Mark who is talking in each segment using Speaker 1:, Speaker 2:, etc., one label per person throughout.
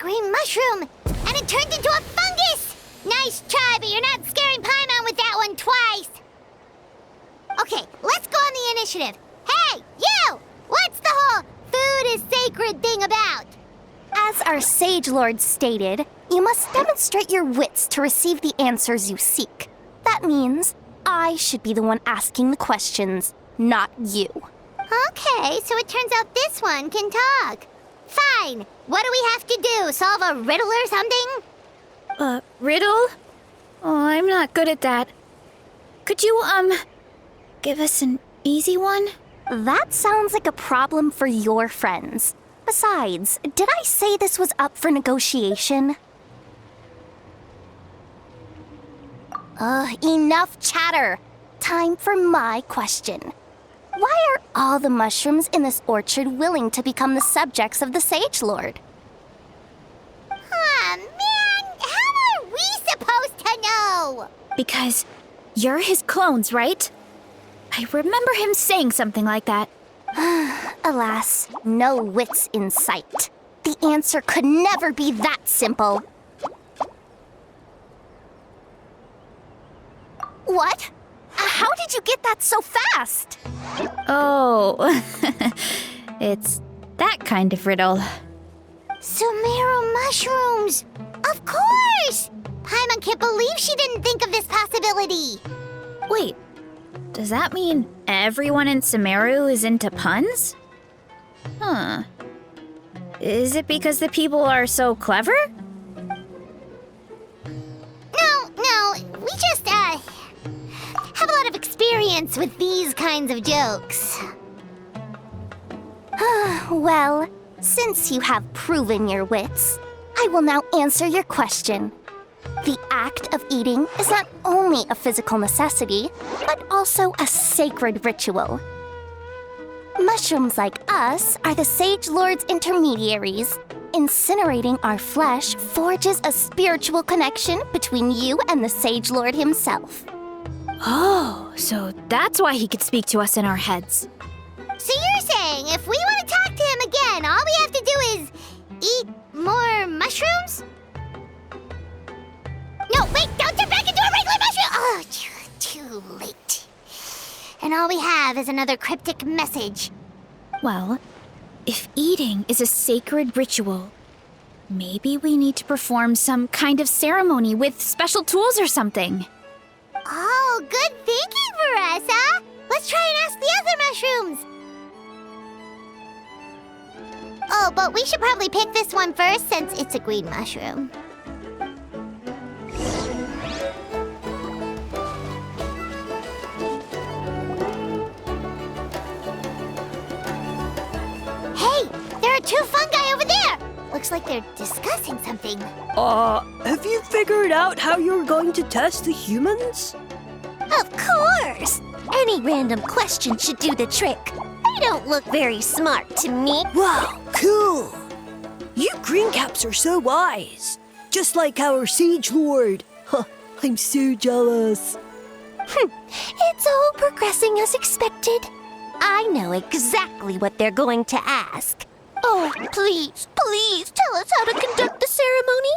Speaker 1: green mushroom, and it turned into a fungus! Nice try, but you're not scaring Paimon with that one twice! Okay, let's go on the initiative. Hey, you! What's the whole food is sacred thing about?
Speaker 2: As our Sage Lord stated, you must demonstrate your wits to receive the answers you seek. That means I should be the one asking the questions, not you.
Speaker 1: Okay, so it turns out this one can talk. Fine. What do we have to do? Solve a riddle or something?
Speaker 3: Riddle? Oh, I'm not good at that. Could you, give us an easy one?
Speaker 2: That sounds like a problem for your friends. Besides, did I say this was up for negotiation? Enough chatter. Time for my question. Why are all the mushrooms in this orchard willing to become the subjects of the Sage Lord?
Speaker 1: Man, how are we supposed to know?
Speaker 3: Because you're his clones, right? I remember him saying something like that.
Speaker 2: Alas, no wits in sight. The answer could never be that simple. What? How did you get that so fast?
Speaker 3: Oh, it's that kind of riddle.
Speaker 1: Sumeru mushrooms! Of course! Paimon can't believe she didn't think of this possibility.
Speaker 3: Wait, does that mean everyone in Sumeru is into puns? Huh. Is it because the people are so clever?
Speaker 1: No, we just, have a lot of experience with these kinds of jokes.
Speaker 2: Well, since you have proven your wits, I will now answer your question. The act of eating is not only a physical necessity, but also a sacred ritual. Mushrooms like us are the Sage Lord's intermediaries. Incinerating our flesh forges a spiritual connection between you and the Sage Lord himself.
Speaker 3: Oh, so that's why he could speak to us in our heads.
Speaker 1: So you're saying if we want to talk to him again, all we have to do is eat more mushrooms? No, wait, don't turn back into a regular mushroom! Oh, too late. And all we have is another cryptic message.
Speaker 3: Well, if eating is a sacred ritual, maybe we need to perform some kind of ceremony with special tools or something.
Speaker 1: Oh, good thinking, Veressa! Let's try and ask the other mushrooms! Oh, but we should probably pick this one first since it's a green mushroom. Hey, there are two fungi over there! Looks like they're discussing something.
Speaker 4: Have you figured out how you're going to test the humans?
Speaker 2: Of course! Any random question should do the trick. They don't look very smart to me.
Speaker 4: Wow, cool! You green caps are so wise. Just like our Sage Lord. Huh, I'm so jealous.
Speaker 2: It's all progressing as expected. I know exactly what they're going to ask. Oh, please tell us how to conduct the ceremony.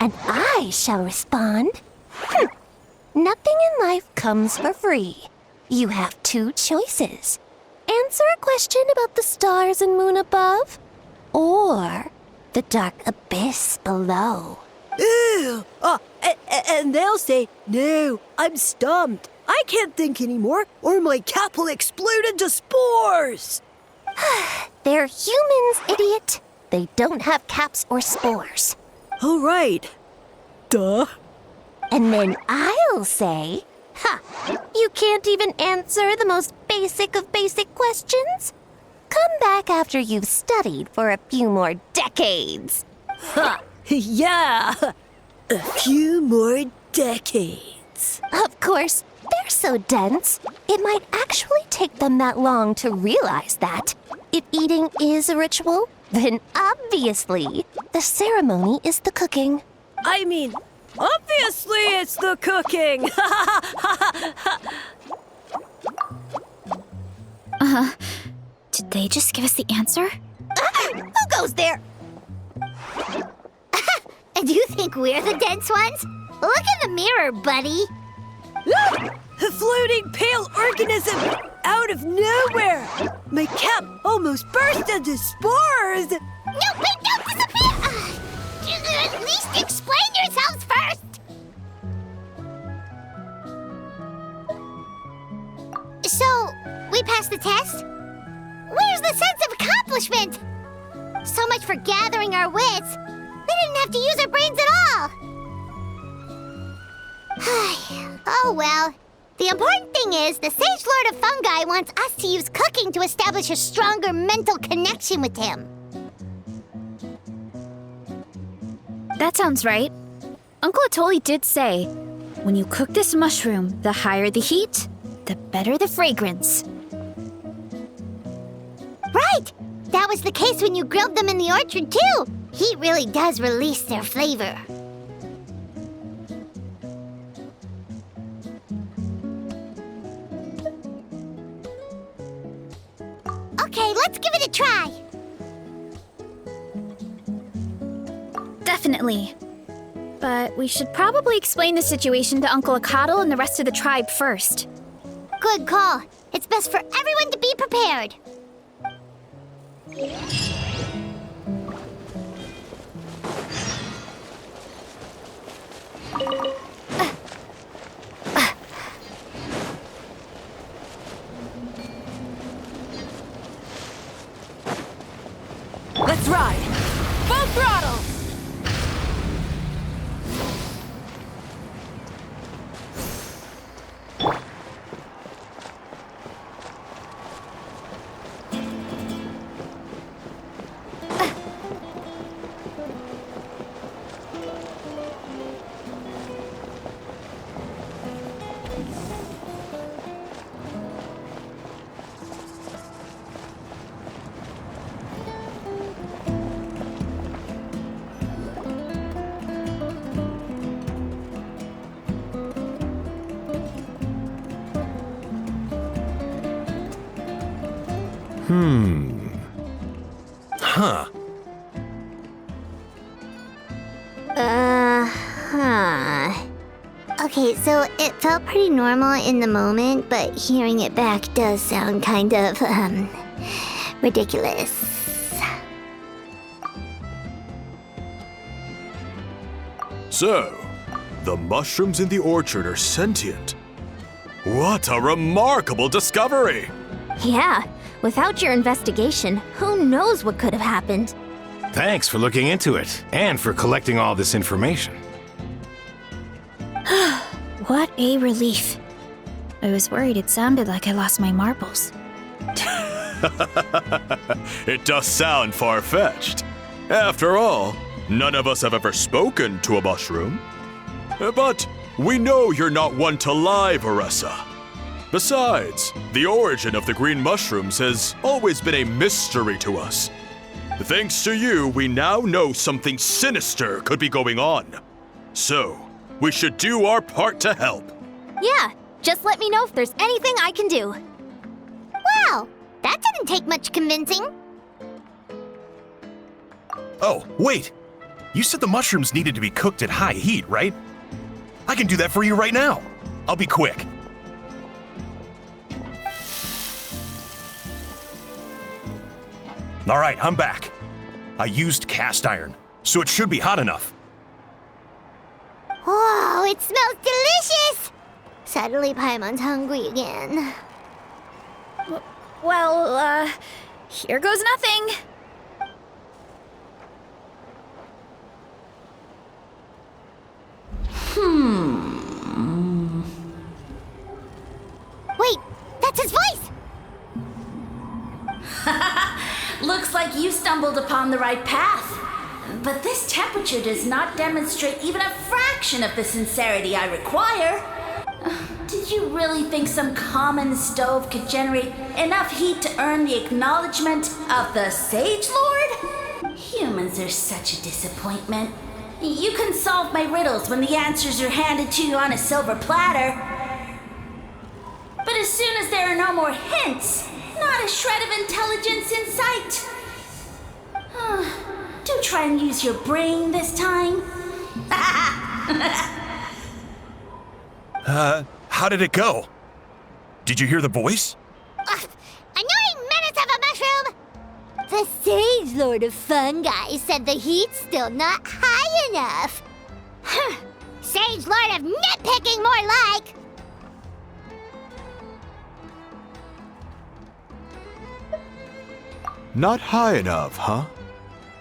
Speaker 2: And I shall respond. Nothing in life comes for free. You have two choices. Answer a question about the stars and moon above, or the dark abyss below.
Speaker 4: Ooh! And they'll say, no, I'm stumped. I can't think anymore, or my cap will explode into spores.
Speaker 2: They're humans, idiot. They don't have caps or spores.
Speaker 4: All right. Duh.
Speaker 2: And then I'll say, you can't even answer the most basic of basic questions? Come back after you've studied for a few more decades.
Speaker 4: Ha! Yeah! A few more decades.
Speaker 2: Of course, they're so dense, it might actually take them that long to realize that. If eating is a ritual, then obviously the ceremony is the cooking.
Speaker 4: I mean, obviously it's the cooking!
Speaker 3: Did they just give us the answer?
Speaker 2: Who goes there?
Speaker 1: think we're the dense ones? Look in the mirror, buddy.
Speaker 4: A floating pale organism out of nowhere! My cap almost burst into spores!
Speaker 1: No, wait, don't disappear! At least explain yourselves first! So, we passed the test? Where's the sense of accomplishment? So much for gathering our wits. We didn't have to use our brains at all. Oh well. The important thing is the Sage Lord of Fungi wants us to use cooking to establish a stronger mental connection with him.
Speaker 3: That sounds right. Uncle Atoli did say, when you cook this mushroom, the higher the heat, the better the fragrance.
Speaker 1: Right! That was the case when you grilled them in the orchard, too. Heat really does release their flavor. Okay, let's give it a try.
Speaker 3: Definitely. But we should probably explain the situation to Uncle Akatl and the rest of the tribe first.
Speaker 1: Good call. It's best for everyone to be prepared.
Speaker 4: Let's ride! Full throttle!
Speaker 5: Huh.
Speaker 1: Okay, so it felt pretty normal in the moment, but hearing it back does sound kind of, ridiculous.
Speaker 5: So, the mushrooms in the orchard are sentient. What a remarkable discovery!
Speaker 2: Yeah, without your investigation, who knows what could have happened?
Speaker 6: Thanks for looking into it, and for collecting all this information.
Speaker 3: What a relief. I was worried it sounded like I lost my marbles.
Speaker 5: It does sound far-fetched. After all, none of us have ever spoken to a mushroom. But we know you're not one to lie, Varessa. Besides, the origin of the green mushrooms has always been a mystery to us. Thanks to you, we now know something sinister could be going on. So, we should do our part to help.
Speaker 2: Yeah, just let me know if there's anything I can do.
Speaker 1: Wow, that didn't take much convincing.
Speaker 6: Oh, wait! You said the mushrooms needed to be cooked at high heat, right? I can do that for you right now. I'll be quick. All right, I'm back. I used cast iron, so it should be hot enough.
Speaker 1: Whoa, it smells delicious! Suddenly Paimon's hungry again.
Speaker 3: Well, here goes nothing.
Speaker 1: Wait, that's his voice!
Speaker 7: Looks like you stumbled upon the right path. But this temperature does not demonstrate even a fraction of the sincerity I require. Did you really think some common stove could generate enough heat to earn the acknowledgement of the Sage Lord? Humans are such a disappointment. You can solve my riddles when the answers are handed to you on a silver platter. But as soon as there are no more hints, not a shred of intelligence in sight. Do try and use your brain this time.
Speaker 6: How did it go? Did you hear the voice?
Speaker 1: Annoying menace of a mushroom! The Sage Lord of Fungi said the heat's still not high enough. Sage Lord of Nitpicking, more like!
Speaker 5: Not high enough, huh?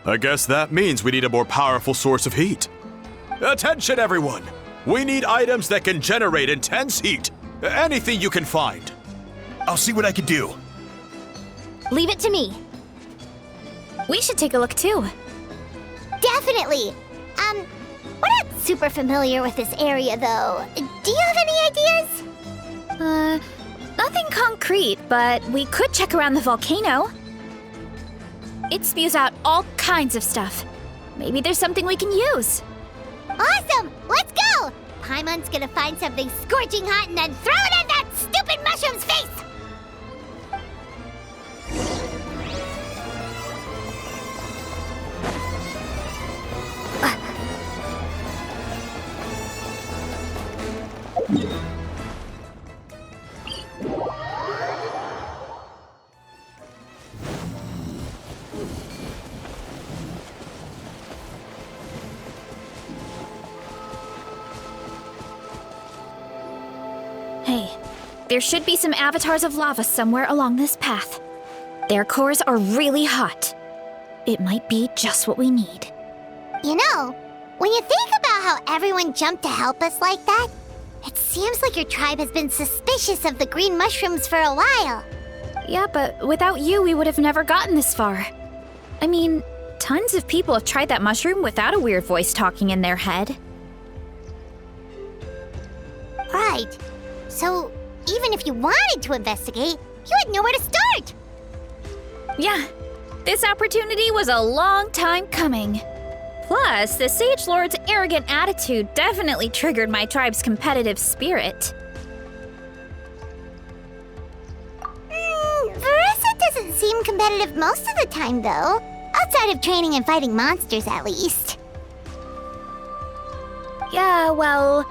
Speaker 5: I guess that means we need a more powerful source of heat. Attention, everyone! We need items that can generate intense heat. Anything you can find.
Speaker 6: I'll see what I can do.
Speaker 2: Leave it to me.
Speaker 3: We should take a look too.
Speaker 1: Definitely! We're not super familiar with this area, though. Do you have any ideas?
Speaker 3: Nothing concrete, but we could check around the volcano. It spews out all kinds of stuff. Maybe there's something we can use.
Speaker 1: Awesome! Let's go! Paimon's gonna find something scorching hot and then throw it in that stupid mushroom's face!
Speaker 3: Hey, there should be some avatars of lava somewhere along this path. Their cores are really hot. It might be just what we need.
Speaker 1: You know, when you think about how everyone jumped to help us like that, it seems like your tribe has been suspicious of the green mushrooms for a while.
Speaker 3: Yeah, but without you, we would have never gotten this far. I mean, tons of people have tried that mushroom without a weird voice talking in their head.
Speaker 1: Right. So, even if you wanted to investigate, you had nowhere to start.
Speaker 3: Yeah, this opportunity was a long time coming. Plus, the Sage Lord's arrogant attitude definitely triggered my tribe's competitive spirit.
Speaker 1: Verissa doesn't seem competitive most of the time, though. Outside of training and fighting monsters, at least.
Speaker 3: Yeah, well,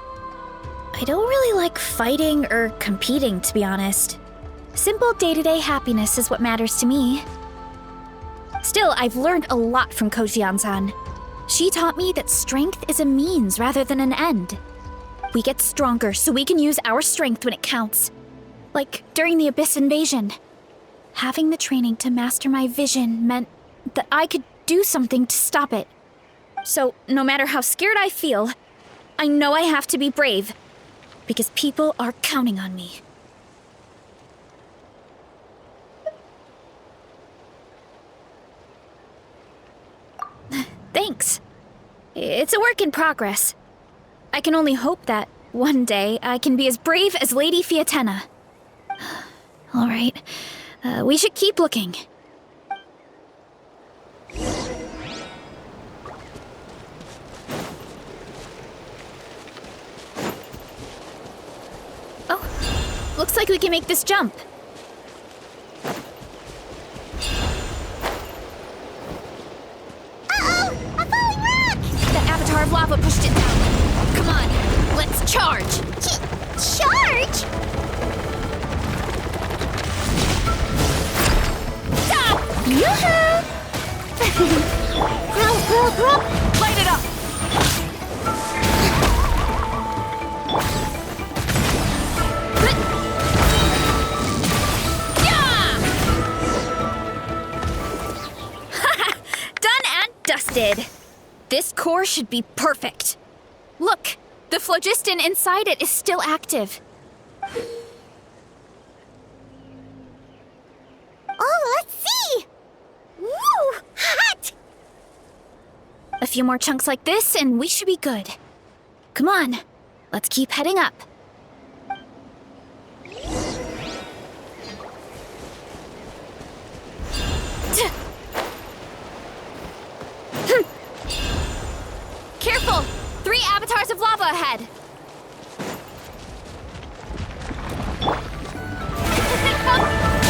Speaker 3: I don't really like fighting or competing, to be honest. Simple day-to-day happiness is what matters to me. Still, I've learned a lot from Kojian-san. She taught me that strength is a means rather than an end. We get stronger so we can use our strength when it counts. Like during the Abyss invasion. Having the training to master my vision meant that I could do something to stop it. So, no matter how scared I feel, I know I have to be brave. Because people are counting on me. Thanks. It's a work in progress. I can only hope that one day I can be as brave as Lady Fiatena. All right, we should keep looking. Oh, looks like we can make this jump. Avatar of lava pushed it down. Come on, let's charge.
Speaker 1: Charge?
Speaker 3: Stop!
Speaker 1: Yoo-hoo!
Speaker 3: Light it up! Yeah! Done and dusted. This core should be perfect. Look, the phlogiston inside it is still active.
Speaker 1: Oh, let's see! Woo! Hot!
Speaker 3: A few more chunks like this and we should be good. Come on, let's keep heading up. Careful! 3 avatars of lava ahead!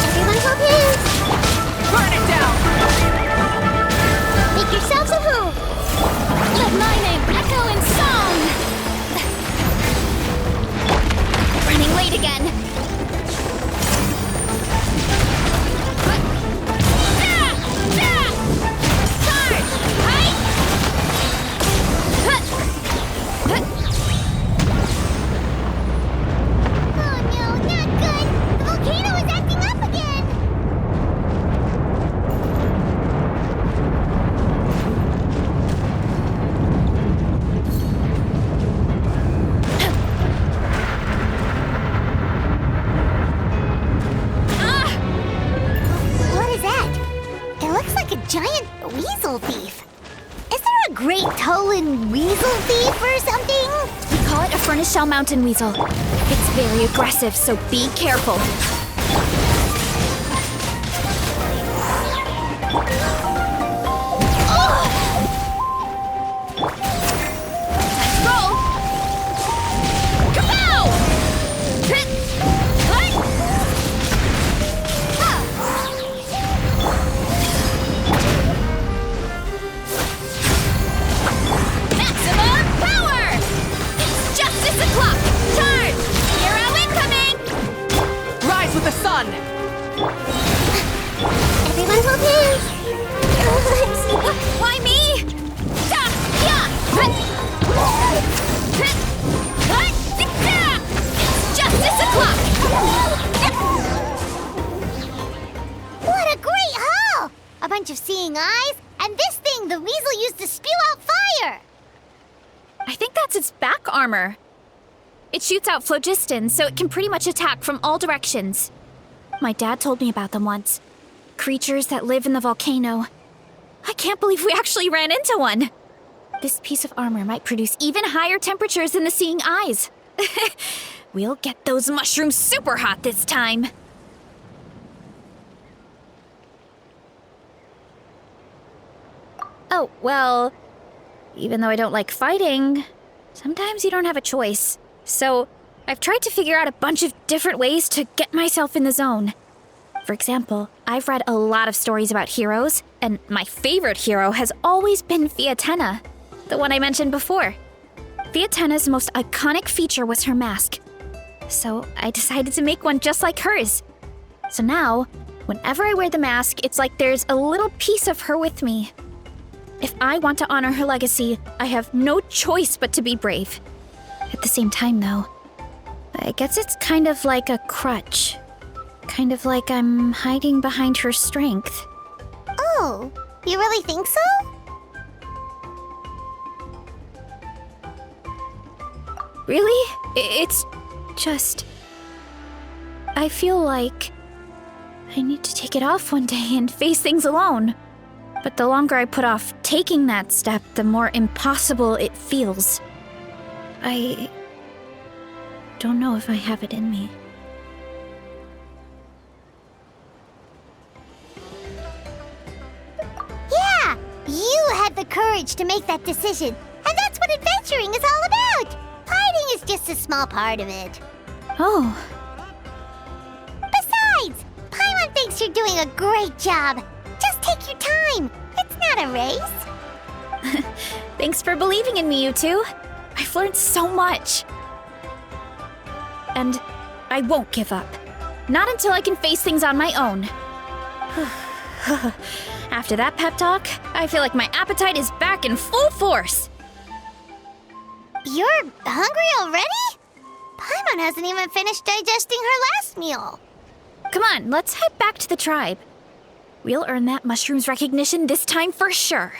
Speaker 1: Everyone hold hands!
Speaker 3: Burn it down!
Speaker 1: Make yourselves a move!
Speaker 3: Let my name echo inside!
Speaker 1: giant weasel thief. Is there a great Tolan weasel thief or something?
Speaker 3: We call it a furnace shell mountain weasel. It's very aggressive, so be careful.
Speaker 1: Everyone hold hands.
Speaker 3: Why me? It's justice o'clock!
Speaker 1: What a great haul! A bunch of seeing eyes, and this thing the weasel used to spew out fire!
Speaker 3: I think that's its back armor. It shoots out phlogiston, so it can pretty much attack from all directions. My dad told me about them once. Creatures that live in the volcano. I can't believe we actually ran into one. This piece of armor might produce even higher temperatures than the seeing eyes. We'll get those mushrooms super hot this time. Oh, well, even though I don't like fighting, sometimes you don't have a choice. So I've tried to figure out a bunch of different ways to get myself in the zone. For example, I've read a lot of stories about heroes, and my favorite hero has always been Fiatenna, the one I mentioned before. Fiatenna's most iconic feature was her mask. So I decided to make one just like hers. So now, whenever I wear the mask, it's like there's a little piece of her with me. If I want to honor her legacy, I have no choice but to be brave. At the same time, though, I guess it's kind of like a crutch. Kind of like I'm hiding behind her strength.
Speaker 1: Oh, you really think so?
Speaker 3: Really? It's just... I feel like I need to take it off one day and face things alone. But the longer I put off taking that step, the more impossible it feels. I don't know if I have it in me.
Speaker 1: Yeah, you had the courage to make that decision. And that's what adventuring is all about. Fighting is just a small part of it.
Speaker 3: Oh,
Speaker 1: Besides, Paimon thinks you're doing a great job. Just take your time. It's not a race.
Speaker 3: thanks for believing in me, you two. I've learned so much. And I won't give up. Not until I can face things on my own. After that pep talk, I feel like my appetite is back in full force.
Speaker 1: You're hungry already? Paimon hasn't even finished digesting her last meal.
Speaker 3: Come on, let's head back to the tribe. We'll earn that mushroom's recognition this time for sure.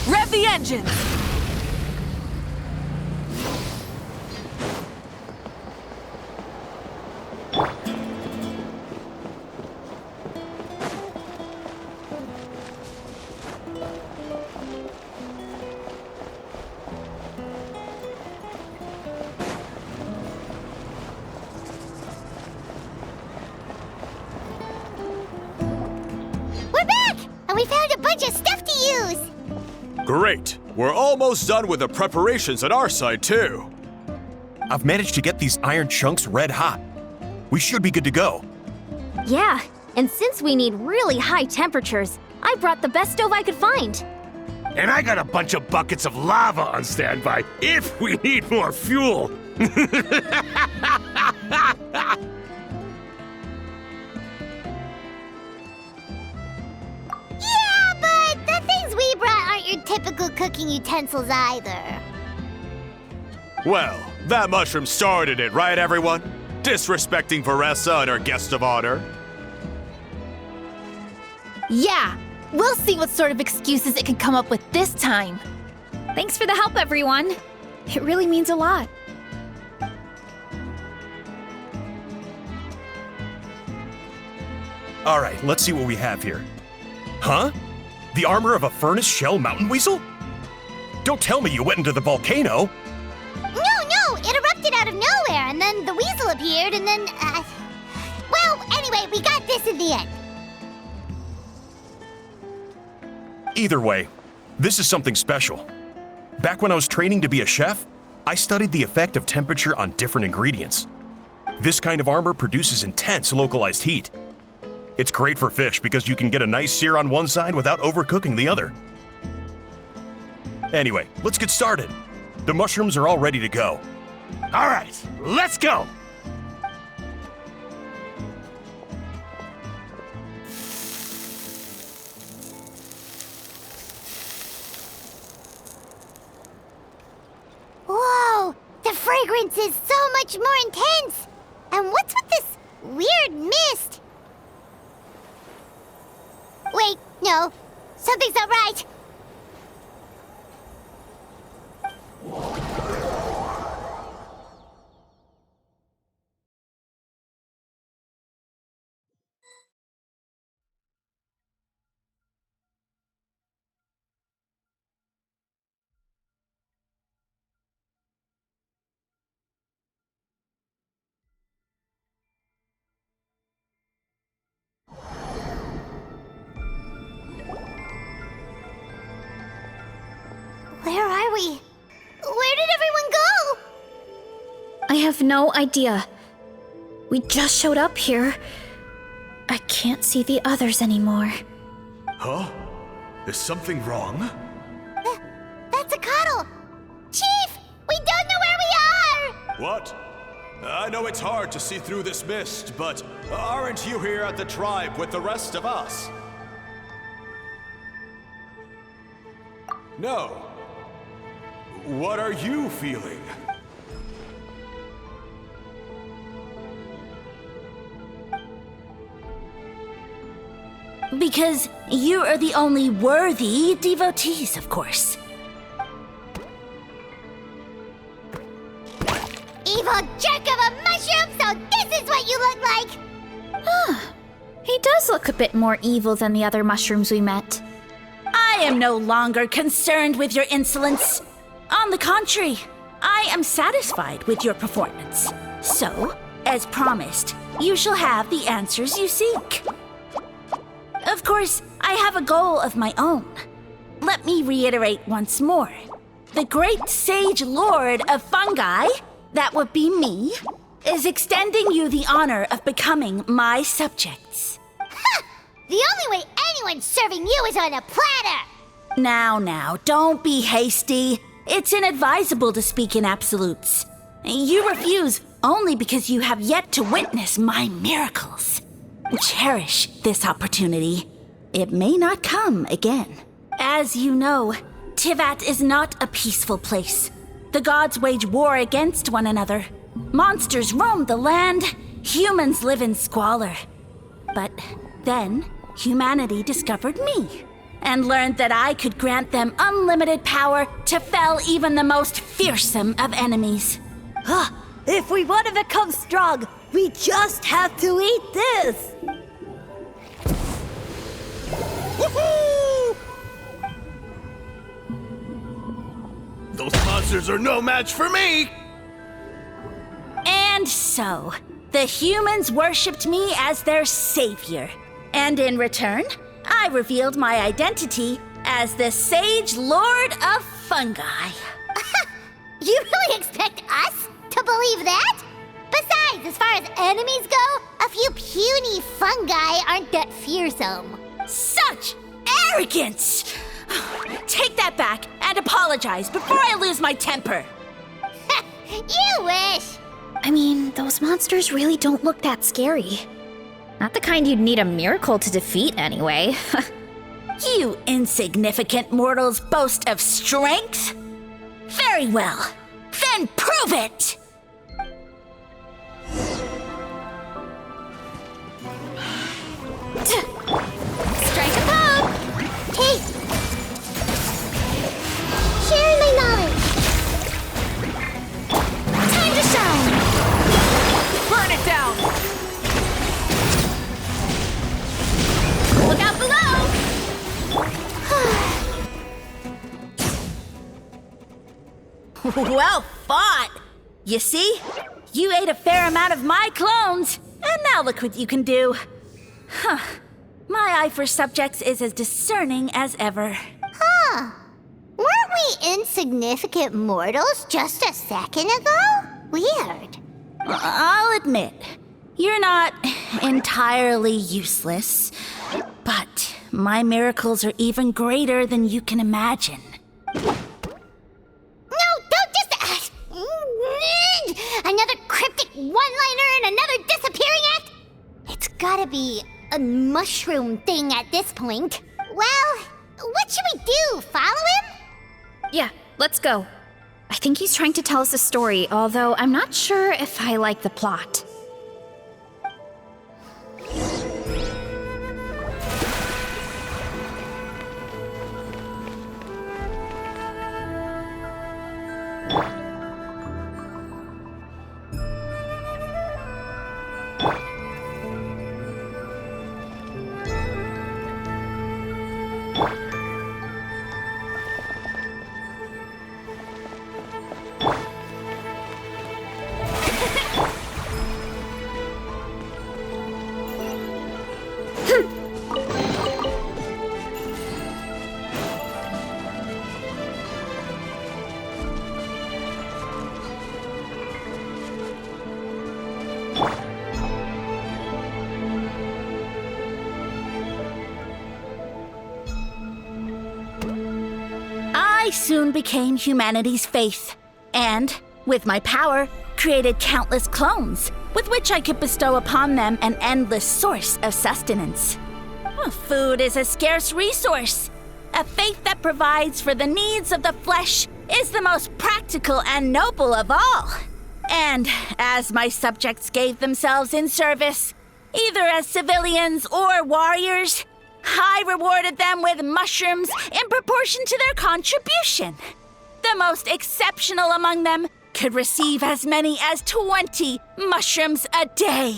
Speaker 4: Rev the engines!
Speaker 1: We're back! And we found a bunch of stuff to use!
Speaker 5: Great! We're almost done with the preparations at our side, too.
Speaker 6: I've managed to get these iron chunks red hot. We should be good to go.
Speaker 2: Yeah, and since we need really high temperatures, I brought the best stove I could find.
Speaker 8: And I got a bunch of buckets of lava on standby if we need more fuel.
Speaker 1: Yeah, but the things we brought aren't your typical cooking utensils either.
Speaker 5: Well, that mushroom started it, right, everyone? Disrespecting Varessa and her guest of honor.
Speaker 2: Yeah, we'll see what sort of excuses it can come up with this time.
Speaker 3: Thanks for the help, everyone. It really means a lot.
Speaker 6: All right, let's see what we have here. Huh? The armor of a furnace shell mountain weasel? Don't tell me you went into the volcano.
Speaker 1: No, it erupted out of nowhere, and then the weasel appeared, and then, well, anyway, we got this in the end.
Speaker 6: Either way, this is something special. Back when I was training to be a chef, I studied the effect of temperature on different ingredients. This kind of armor produces intense localized heat. It's great for fish because you can get a nice sear on one side without overcooking the other. Anyway, let's get started. The mushrooms are all ready to go.
Speaker 8: All right, let's go.
Speaker 1: Whoa, the fragrance is so much more intense. And what's with this weird mist? Wait, no, something's not right. Where are we? Where did everyone go?
Speaker 3: I have no idea. We just showed up here. I can't see the others anymore.
Speaker 5: Huh? Is something wrong?
Speaker 1: That's a cuddle. Chief, we don't know where we are.
Speaker 5: What? I know it's hard to see through this mist, but aren't you here at the tribe with the rest of us? No. What are you feeling?
Speaker 7: Because you are the only worthy devotees, of course.
Speaker 1: Evil jerk of a mushroom, so this is what you look like.
Speaker 3: He does look a bit more evil than the other mushrooms we met.
Speaker 7: I am no longer concerned with your insolence. On the contrary, I am satisfied with your performance. So, as promised, you shall have the answers you seek. Of course, I have a goal of my own. Let me reiterate once more. The great sage lord of fungi, that would be me, is extending you the honor of becoming my subjects.
Speaker 1: Ha! The only way anyone's serving you is on a platter.
Speaker 7: Now, don't be hasty. It's inadvisable to speak in absolutes. You refuse only because you have yet to witness my miracles. Cherish this opportunity. It may not come again. As you know, Tivat is not a peaceful place. The gods wage war against one another. Monsters roam the land. Humans live in squalor. But then, humanity discovered me and learned that I could grant them unlimited power to fell even the most fearsome of enemies.
Speaker 4: If we want to become strong, we just have to eat this.
Speaker 8: Woohoo! Those monsters are no match for me!
Speaker 7: And so, the humans worshipped me as their savior. And in return, I revealed my identity as the Sage Lord of Fungi.
Speaker 1: You really expect us to believe that? Besides, as far as enemies go, a few puny fungi aren't that fearsome.
Speaker 7: Such arrogance! Take that back and apologize before I lose my temper.
Speaker 1: You wish.
Speaker 3: I mean, those monsters really don't look that scary. Not the kind you'd need a miracle to defeat, anyway.
Speaker 7: You insignificant mortals boast of strength? Very well. Then prove it!
Speaker 1: Strike a pose! Hey! Sharing my knowledge! Time to shine!
Speaker 3: Burn it down! Look out below!
Speaker 7: Well fought! You see? You ate a fair amount of my clones, and now look what you can do. Huh. My eye for subjects is as discerning as ever.
Speaker 1: Huh. Weren't we insignificant mortals just a second ago? Weird.
Speaker 7: I'll admit, you're not entirely useless, but my miracles are even greater than you can imagine.
Speaker 1: No, don't just... another cryptic one-liner and another disappearing act? It's gotta be a mushroom thing at this point. Well, what should we do? Follow him?
Speaker 3: Yeah, let's go. I think he's trying to tell us a story, although I'm not sure if I like the plot.
Speaker 7: I soon became humanity's faith, and, with my power, created countless clones, with which I could bestow upon them an endless source of sustenance. Food is a scarce resource. A faith that provides for the needs of the flesh is the most practical and noble of all. And as my subjects gave themselves in service, either as civilians or warriors, I rewarded them with mushrooms in proportion to their contribution. The most exceptional among them could receive as many as 20 mushrooms a day.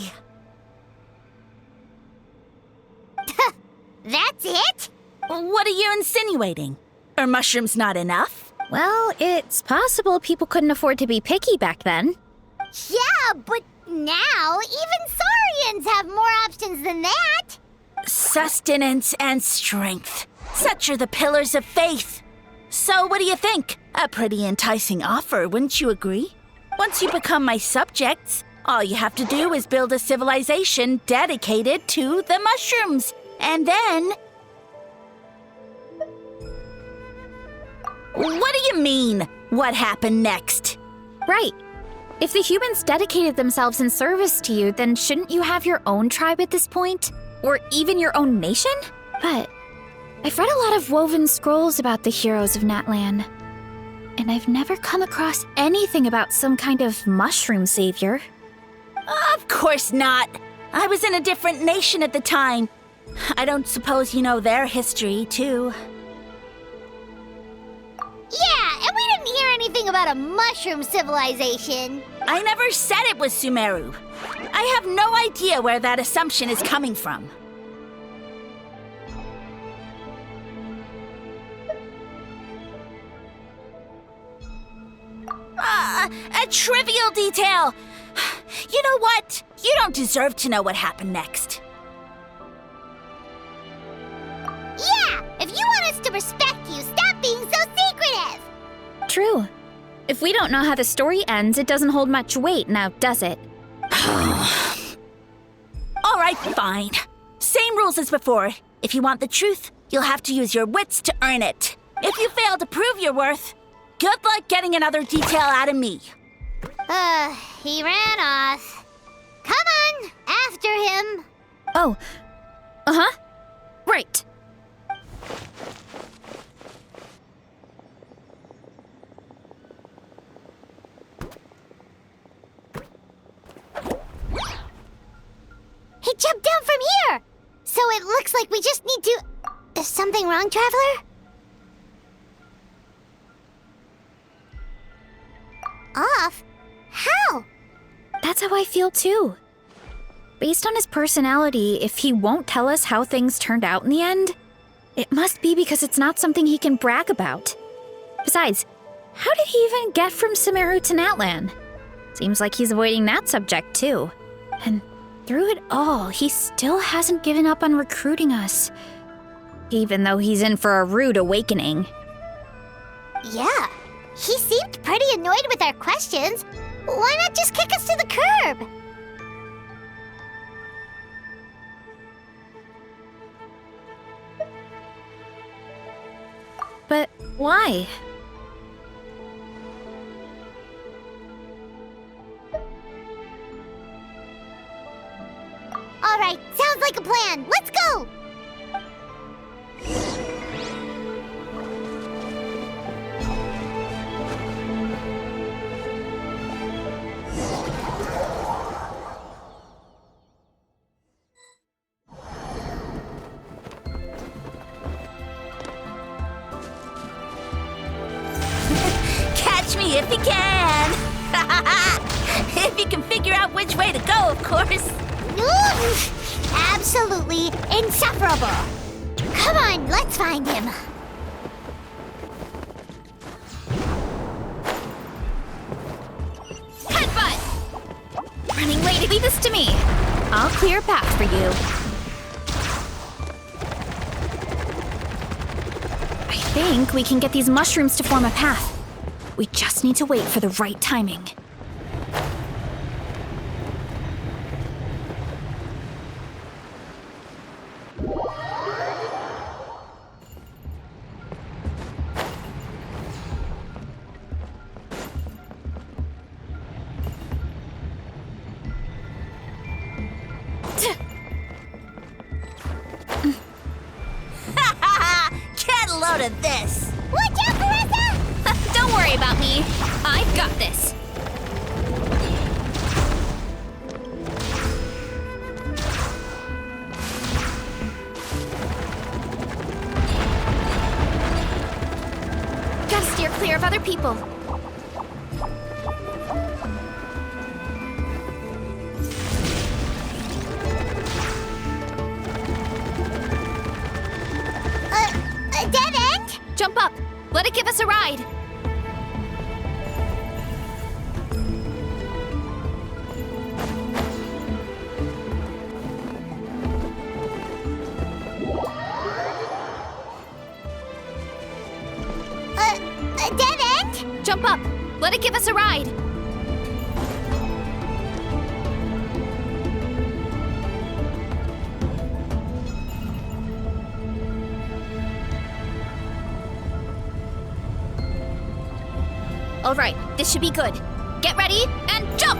Speaker 1: That's it?
Speaker 7: What are you insinuating? Are mushrooms not enough?
Speaker 3: Well, it's possible people couldn't afford to be picky back then.
Speaker 1: Yeah, but now even Saurians have more options than that.
Speaker 7: Sustenance and strength. Such are the pillars of faith. So what do you think? A pretty enticing offer, wouldn't you agree? Once you become my subjects, all you have to do is build a civilization dedicated to the mushrooms. And then... What do you mean, what happened next?
Speaker 3: Right. If the humans dedicated themselves in service to you, then shouldn't you have your own tribe at this point? Or even your own nation? But I've read a lot of woven scrolls about the heroes of Natlan, and I've never come across anything about some kind of mushroom savior.
Speaker 7: Of course not. I was in a different nation at the time. I don't suppose you know their history, too.
Speaker 1: Yeah, and we didn't hear anything about a mushroom civilization.
Speaker 7: I never said it was Sumeru. I have no idea where that assumption is coming from. A trivial detail. You know what? You don't deserve to know what happened next.
Speaker 1: Yeah, if you want us to respect you, stop being so secretive.
Speaker 3: True. If we don't know how the story ends, it doesn't hold much weight now, does it?
Speaker 7: All right, fine. Same rules as before. If you want the truth, you'll have to use your wits to earn it. If you fail to prove your worth, good luck getting another detail out of me.
Speaker 1: He ran off. Come on, after him.
Speaker 3: Oh. Uh-huh. Right.
Speaker 1: He jumped down from here! So it looks like we just need to... Is something wrong, Traveler? Off? How?
Speaker 3: That's how I feel too. Based on his personality, if he won't tell us how things turned out in the end, it must be because it's not something he can brag about. Besides, how did he even get from Sumeru to Natlan? Seems like he's avoiding that subject too. And through it all, he still hasn't given up on recruiting us. Even though he's in for a rude awakening.
Speaker 1: Yeah, he seemed pretty annoyed with our questions. Why not just kick us to the curb?
Speaker 3: But why?
Speaker 1: All right, sounds like a plan. Let's go!
Speaker 7: Catch me if you can! If you can figure out which way to go, of course.
Speaker 1: Absolutely insufferable. Come on, let's find him.
Speaker 3: Headbutt! Running late, leave this to me. I'll clear a path for you. I think we can get these mushrooms to form a path. We just need to wait for the right timing.
Speaker 7: Get a load of this!
Speaker 1: Watch out, Carissa!
Speaker 3: Don't worry about me. I've got this. Gotta steer clear of other people.
Speaker 1: A dead end?
Speaker 3: Jump up. Let it give us a ride.
Speaker 1: A dead end?
Speaker 3: Jump up. Let it give us a ride. All right, this should be good. Get ready and jump!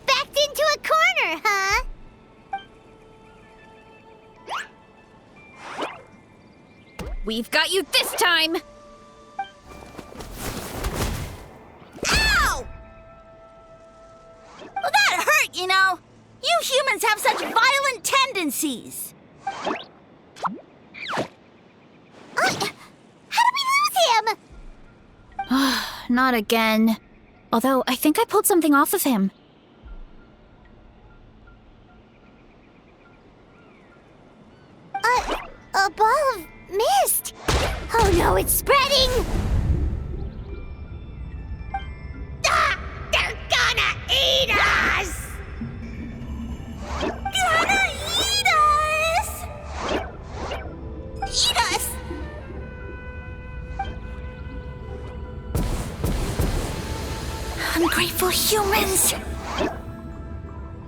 Speaker 1: Backed into a corner, huh?
Speaker 3: We've got you this time!
Speaker 7: Ow! Well, that hurt, you know. You humans have such violent tendencies.
Speaker 1: How did we lose him?
Speaker 3: Not again. Although, I think I pulled something off of him.
Speaker 1: A ball of mist. Oh no, it's spreading! Ah! They're gonna eat us!
Speaker 7: Gonna eat us! Eat us! Ungrateful humans!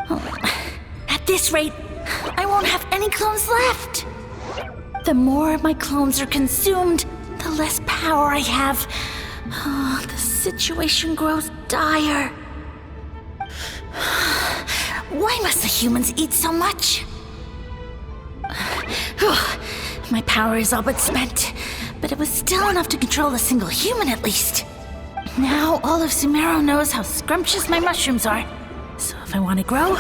Speaker 7: Oh, at this rate, I won't have any clones left. The more my clones are consumed, the less power I have. Oh, the situation grows dire. Why must the humans eat so much? My power is all but spent, but it was still enough to control a single human at least. Now all of Sumero knows how scrumptious my mushrooms are. So if I want to grow,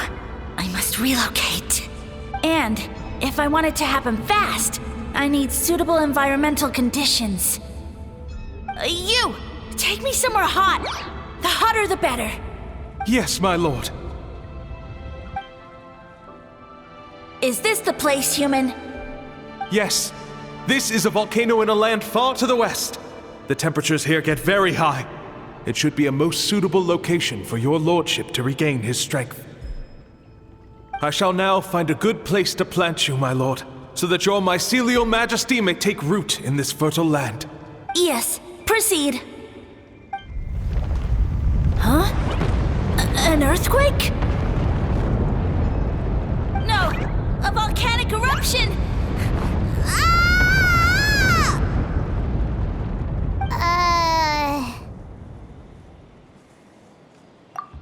Speaker 7: I must relocate. And if I want it to happen fast, I need suitable environmental conditions. You! Take me somewhere hot! The hotter the better!
Speaker 9: Yes, my lord.
Speaker 7: Is this the place, human?
Speaker 9: Yes. This is a volcano in a land far to the west. The temperatures here get very high. It should be a most suitable location for your lordship to regain his strength. I shall now find a good place to plant you, my lord, so that your mycelial majesty may take root in this fertile land.
Speaker 7: Yes, proceed. Huh? An earthquake? No! A volcanic eruption!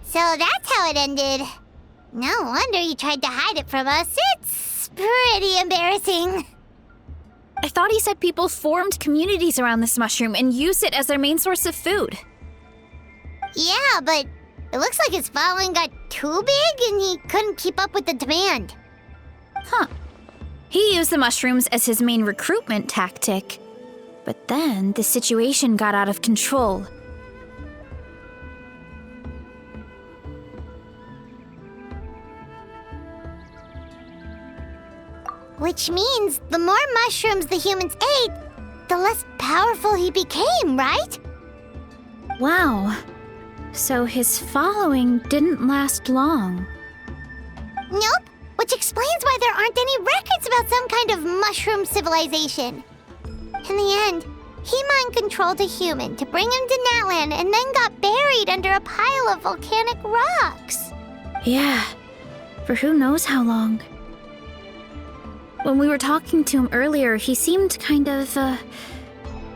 Speaker 1: So that's how it ended. No wonder you tried to hide it from us. It's pretty embarrassing.
Speaker 3: I thought he said people formed communities around this mushroom and used it as their main source of food.
Speaker 1: Yeah, but it looks like his following got too big and he couldn't keep up with the demand.
Speaker 3: Huh. He used the mushrooms as his main recruitment tactic. But then the situation got out of control.
Speaker 1: Which means the more mushrooms the humans ate, the less powerful he became, right?
Speaker 3: Wow. So his following didn't last long.
Speaker 1: Nope, which explains why there aren't any records about some kind of mushroom civilization. In the end, he mind-controlled a human to bring him to Natlan and then got buried under a pile of volcanic rocks.
Speaker 3: Yeah, for who knows how long. When we were talking to him earlier, he seemed kind of,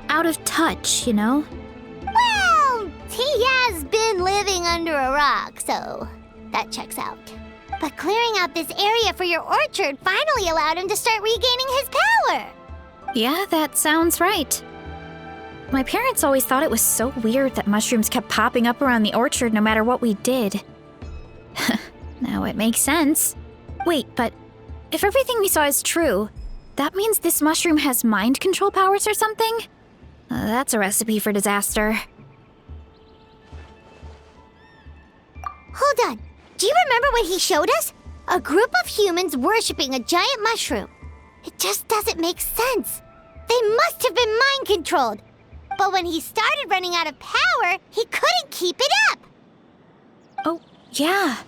Speaker 3: out of touch, you know?
Speaker 1: Well, he has been living under a rock, so that checks out. But clearing out this area for your orchard finally allowed him to start regaining his power.
Speaker 3: Yeah, that sounds right. My parents always thought it was so weird that mushrooms kept popping up around the orchard no matter what we did. Now it makes sense. Wait, but if everything we saw is true, that means this mushroom has mind control powers or something? That's a recipe for disaster.
Speaker 1: Hold on. Do you remember what he showed us? A group of humans worshipping a giant mushroom. It just doesn't make sense. They must have been mind-controlled. But when he started running out of power, he couldn't keep it up.
Speaker 3: Oh, yeah.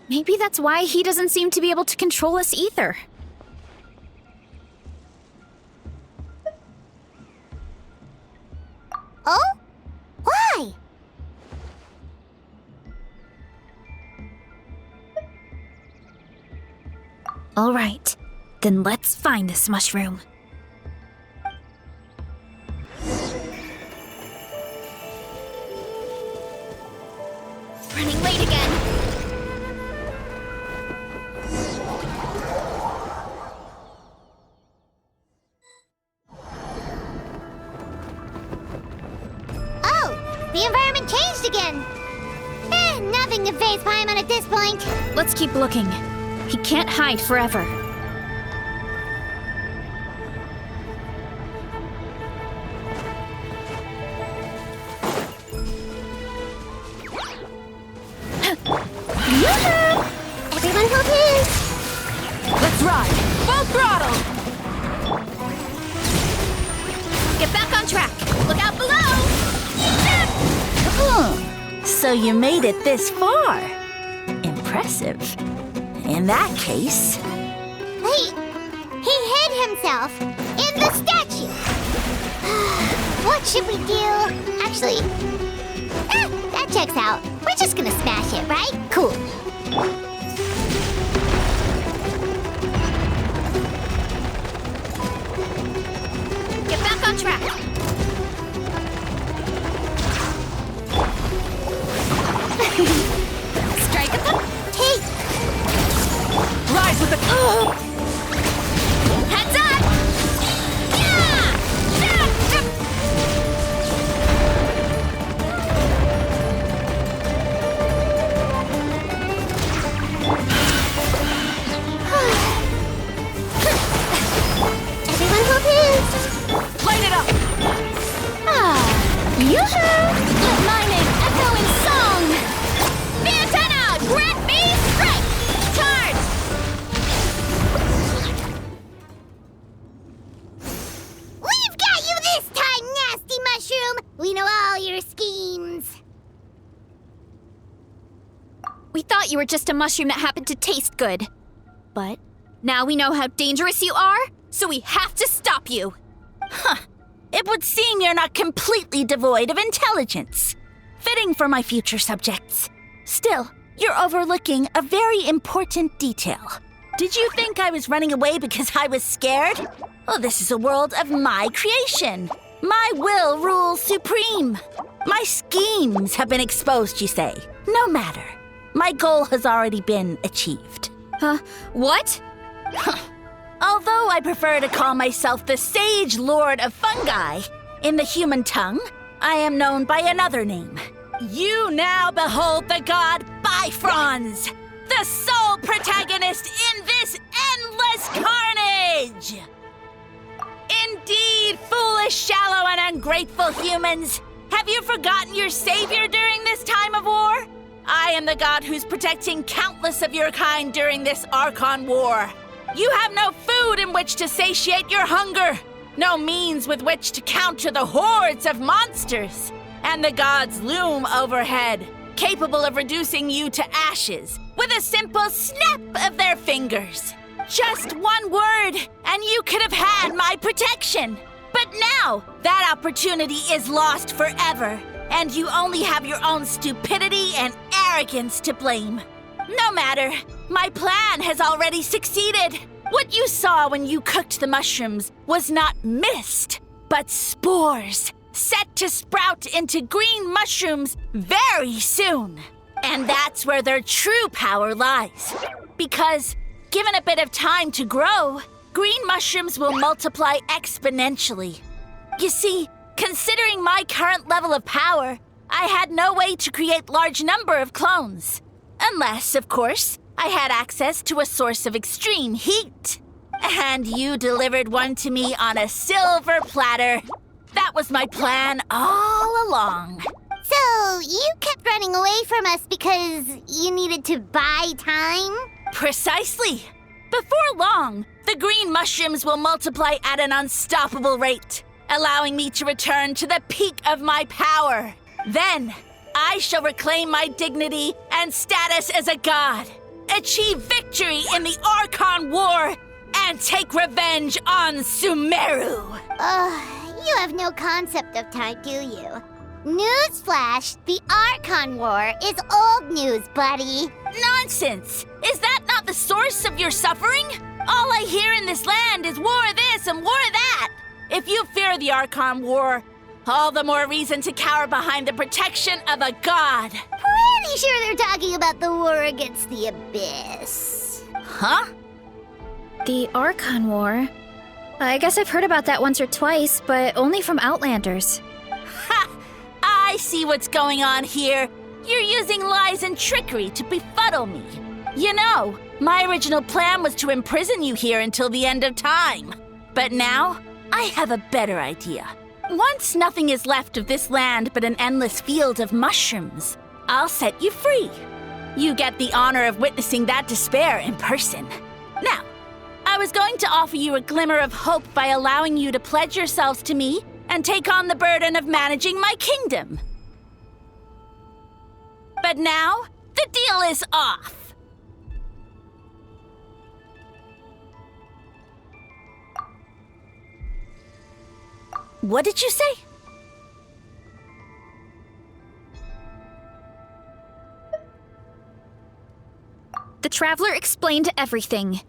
Speaker 3: Maybe that's why he doesn't seem to be able to control us either.
Speaker 1: Oh? Why?
Speaker 3: All right, then let's find this mushroom.
Speaker 1: Running late again. Oh, the environment changed again. Nothing to face Paimon at this point.
Speaker 3: Let's keep looking. He can't hide forever.
Speaker 1: Everyone hold hands.
Speaker 3: Let's ride! Full throttle! Get back on track! Look out below!
Speaker 7: So you made it this far. Impressive. In that case...
Speaker 1: He hid himself in the statue. What should we do? Actually, that checks out. We're just gonna smash it, right? Cool.
Speaker 3: trap! Strike at them!
Speaker 1: Take!
Speaker 4: Rise with the...
Speaker 3: Heads up!
Speaker 1: Everyone hold hands!
Speaker 4: Light it up!
Speaker 3: Yoo-hoo! Let my name echo in song! Antenna! Grant me strike! Charge!
Speaker 1: We've got you this time, nasty mushroom! We know all your schemes.
Speaker 3: We thought you were just a mushroom that happened to taste good. But now we know how dangerous you are, so we have to stop you.
Speaker 7: It would seem you're not completely devoid of intelligence. Fitting for my future subjects. Still, you're overlooking a very important detail. Did you think I was running away because I was scared? Well, this is a world of my creation. My will rules supreme. My schemes have been exposed, you say. No matter. My goal has already been achieved.
Speaker 3: What?
Speaker 7: Although I prefer to call myself the Sage Lord of Fungi, in the human tongue, I am known by another name. You now behold the god Bifrons, the sole protagonist in this endless carnage! Indeed, foolish, shallow, and ungrateful humans! Have you forgotten your savior during this time of war? I am the god who's protecting countless of your kind during this Archon War. You have no food in which to satiate your hunger, no means with which to counter the hordes of monsters, and the gods loom overhead, capable of reducing you to ashes with a simple snap of their fingers. Just one word, and you could have had my protection. But now, that opportunity is lost forever, and you only have your own stupidity and arrogance to blame. No matter, my plan has already succeeded. What you saw when you cooked the mushrooms was not mist, but spores, set to sprout into green mushrooms very soon. And that's where their true power lies. Because, given a bit of time to grow, green mushrooms will multiply exponentially. You see, considering my current level of power, I had no way to create large number of clones. Unless, of course, I had access to a source of extreme heat. And you delivered one to me on a silver platter. That was my plan all along.
Speaker 1: So, you kept running away from us because you needed to buy time?
Speaker 7: Precisely. Before long, the green mushrooms will multiply at an unstoppable rate, allowing me to return to the peak of my power. Then, I shall reclaim my dignity and status as a god, achieve victory in the Archon War, and take revenge on Sumeru.
Speaker 1: You have no concept of time, do you? Newsflash, the Archon War is old news, buddy.
Speaker 7: Nonsense! Is that not the source of your suffering? All I hear in this land is war this and war that. If you fear the Archon War, all the more reason to cower behind the protection of a god.
Speaker 1: Pretty sure they're talking about the war against the Abyss.
Speaker 7: Huh?
Speaker 3: The Archon War? I guess I've heard about that once or twice, but only from Outlanders.
Speaker 7: Ha! I see what's going on here. You're using lies and trickery to befuddle me. You know, my original plan was to imprison you here until the end of time. But now, I have a better idea. Once nothing is left of this land but an endless field of mushrooms, I'll set you free. You get the honor of witnessing that despair in person. Now, I was going to offer you a glimmer of hope by allowing you to pledge yourselves to me and take on the burden of managing my kingdom. But now, the deal is off. What did you say?
Speaker 3: The Traveler explained everything.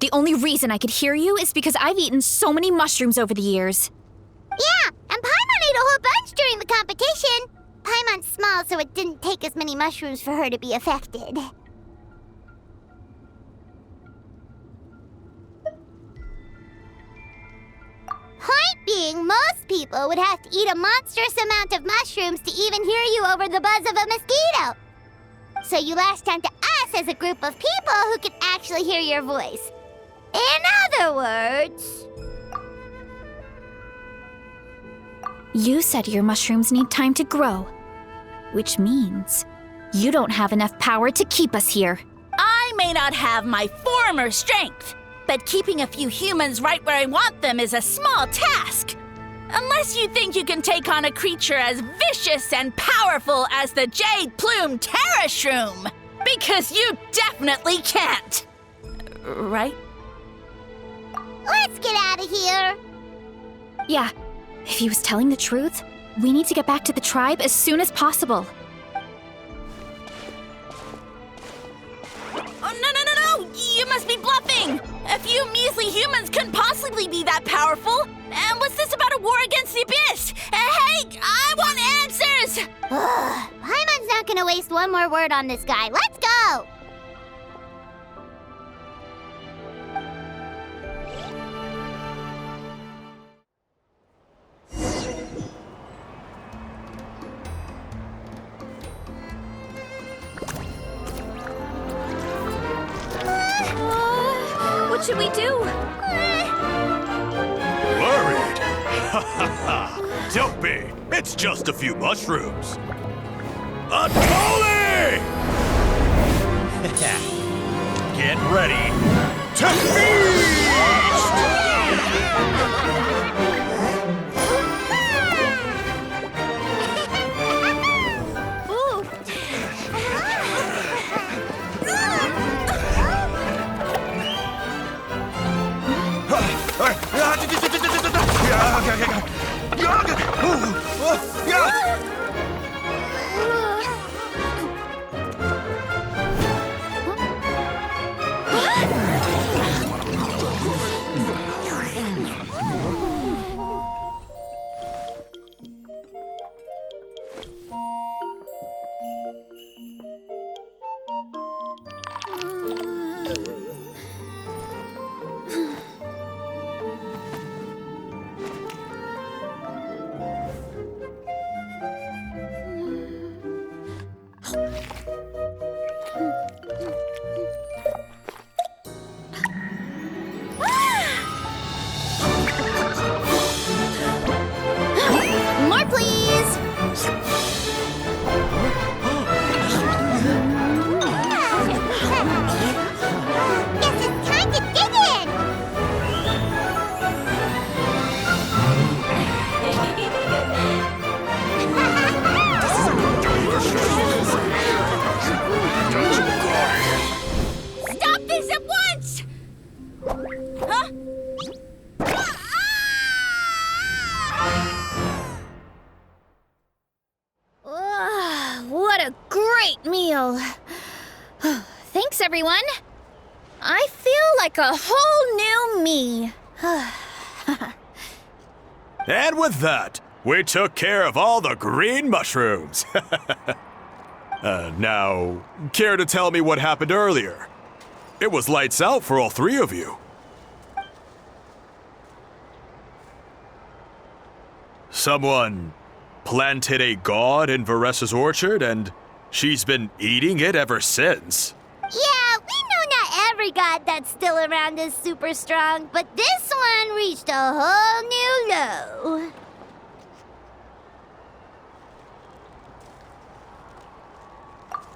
Speaker 3: The only reason I could hear you is because I've eaten so many mushrooms over the years.
Speaker 1: Yeah, and Paimon ate a whole bunch during the competition. Paimon's small, so it didn't take as many mushrooms for her to be affected. Point being, most people would have to eat a monstrous amount of mushrooms to even hear you over the buzz of a mosquito. So you latched onto us as a group of people who can actually hear your voice. In other words...
Speaker 3: You said your mushrooms need time to grow, which means you don't have enough power to keep us here.
Speaker 7: I may not have my former strength, but keeping a few humans right where I want them is a small task. Unless you think you can take on a creature as vicious and powerful as the Jade-Plume Terrashroom. Because you definitely can't. Right?
Speaker 1: Let's get out of here.
Speaker 3: Yeah, if he was telling the truth, we need to get back to the tribe as soon as possible.
Speaker 7: Oh, no! You must be bluffing! A few measly humans couldn't possibly be that powerful! And what's this about a war against the Abyss? Hey, I want answers!
Speaker 1: Paimon's not gonna waste one more word on this guy. Let's go!
Speaker 3: What should we do?
Speaker 5: Worried? Ha ha ha! Don't be! It's just a few mushrooms. Atoli!
Speaker 6: Get ready to feast!
Speaker 1: More, please! Guess it's time to dig in!
Speaker 7: Stop this at once! Huh?
Speaker 3: What a great meal! Thanks, everyone. I feel like a whole new me.
Speaker 5: And with that, we took care of all the green mushrooms. Now, care to tell me what happened earlier? It was lights out for all three of you. Someone planted a god in Varessa's orchard, and she's been eating it ever since.
Speaker 1: Yeah, we know not every god that's still around is super strong, but this one reached a whole new low.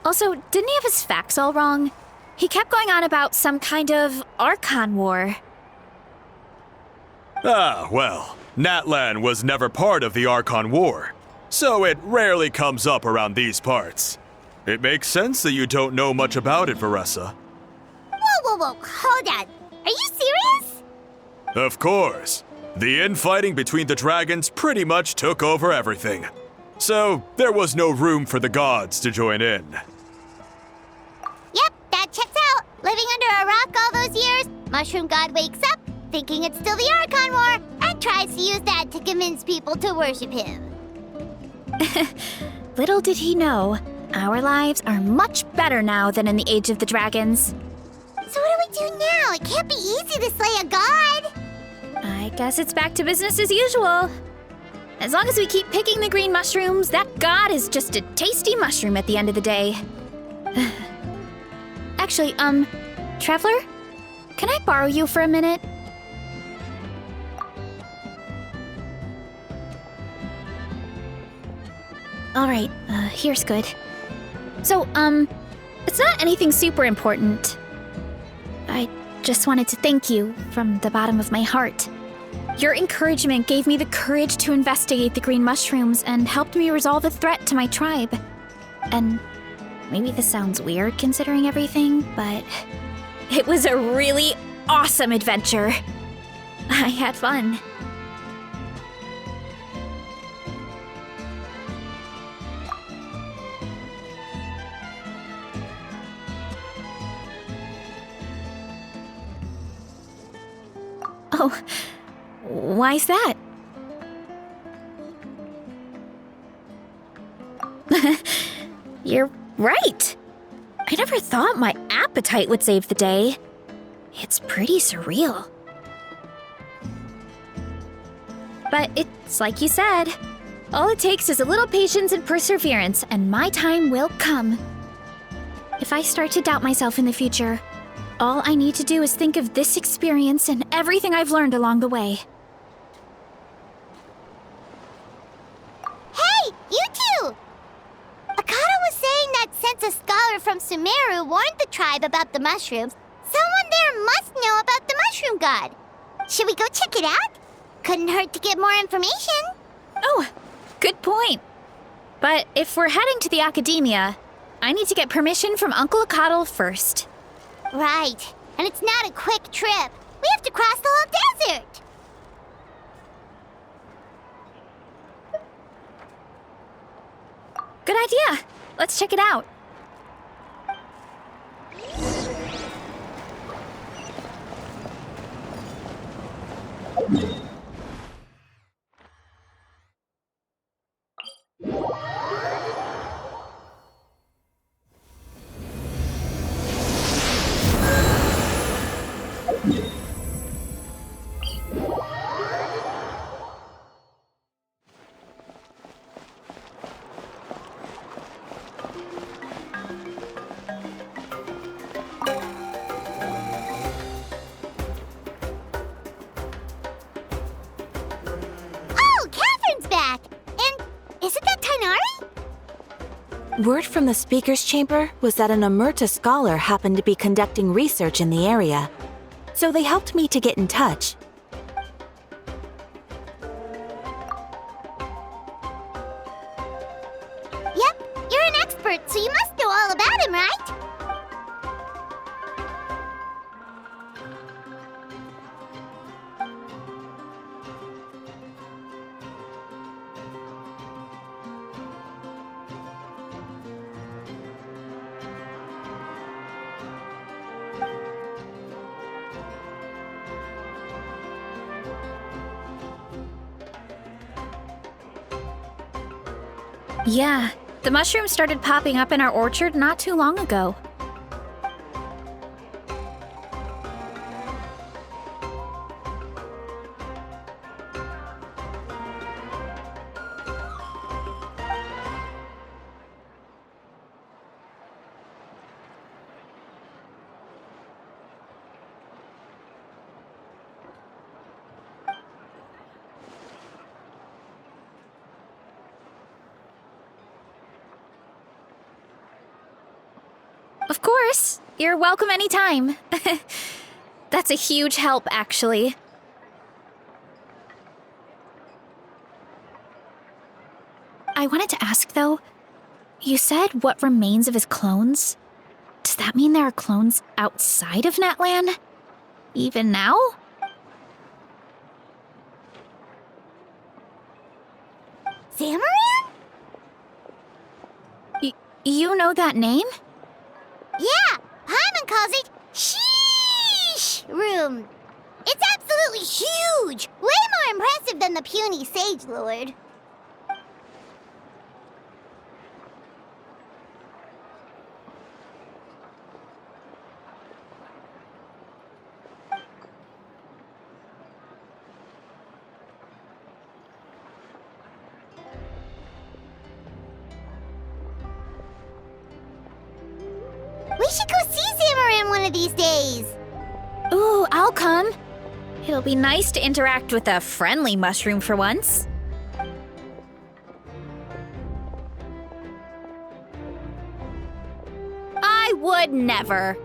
Speaker 3: Also, didn't he have his facts all wrong? He kept going on about some kind of Archon War.
Speaker 5: Ah, well, Natlan was never part of the Archon War, so it rarely comes up around these parts. It makes sense that you don't know much about it, Varessa.
Speaker 1: Whoa, hold on. Are you serious?
Speaker 5: Of course. The infighting between the dragons pretty much took over everything. So, there was no room for the gods to join in.
Speaker 1: Yep, that checks out. Living under a rock all those years, Mushroom God wakes up, thinking it's still the Archon War, and Dad tries to use that to convince people to worship him.
Speaker 3: Little did he know, our lives are much better now than in the Age of the Dragons.
Speaker 1: So what do we do now? It can't be easy to slay a god.
Speaker 3: I guess it's back to business as usual. As long as we keep picking the green mushrooms, that god is just a tasty mushroom at the end of the day. Actually, Traveler? Can I borrow you for a minute? Alright, here's good. So, it's not anything super important. I just wanted to thank you from the bottom of my heart. Your encouragement gave me the courage to investigate the green mushrooms and helped me resolve a threat to my tribe. And maybe this sounds weird considering everything, but it was a really awesome adventure. I had fun. Oh, why's that? You're right. I never thought my appetite would save the day. It's pretty surreal. But it's like you said. All it takes is a little patience and perseverance, and my time will come. If I start to doubt myself in the future, all I need to do is think of this experience and everything I've learned along the way.
Speaker 1: Hey, you two! Akata was saying that since a scholar from Sumeru warned the tribe about the mushrooms, someone there must know about the mushroom god. Should we go check it out? Couldn't hurt to get more information.
Speaker 3: Oh, good point. But if we're heading to the academia, I need to get permission from Uncle Akatl first.
Speaker 1: Right. And it's not a quick trip. We have to cross the whole desert.
Speaker 3: Good idea. Let's check it out.
Speaker 1: Oh, Catherine's back! And isn't that Tainari?
Speaker 2: Word from the speaker's chamber was that an Omerta scholar happened to be conducting research in the area. So they helped me to get in touch.
Speaker 1: Yep, you're an expert, so you must know all about him, right?
Speaker 3: Yeah, the mushrooms started popping up in our orchard not too long ago. Of course. You're welcome anytime. That's a huge help, actually. I wanted to ask, though, you said what remains of his clones? Does that mean there are clones outside of Natlan? Even now?
Speaker 1: Zamaran?
Speaker 3: You know that name?
Speaker 1: Yeah, Paimon calls it Sheesh Room. It's absolutely huge! Way more impressive than the puny Sage Lord. We should go see Zamarin one of these days.
Speaker 3: Ooh, I'll come. It'll be nice to interact with a friendly mushroom for once. I would never.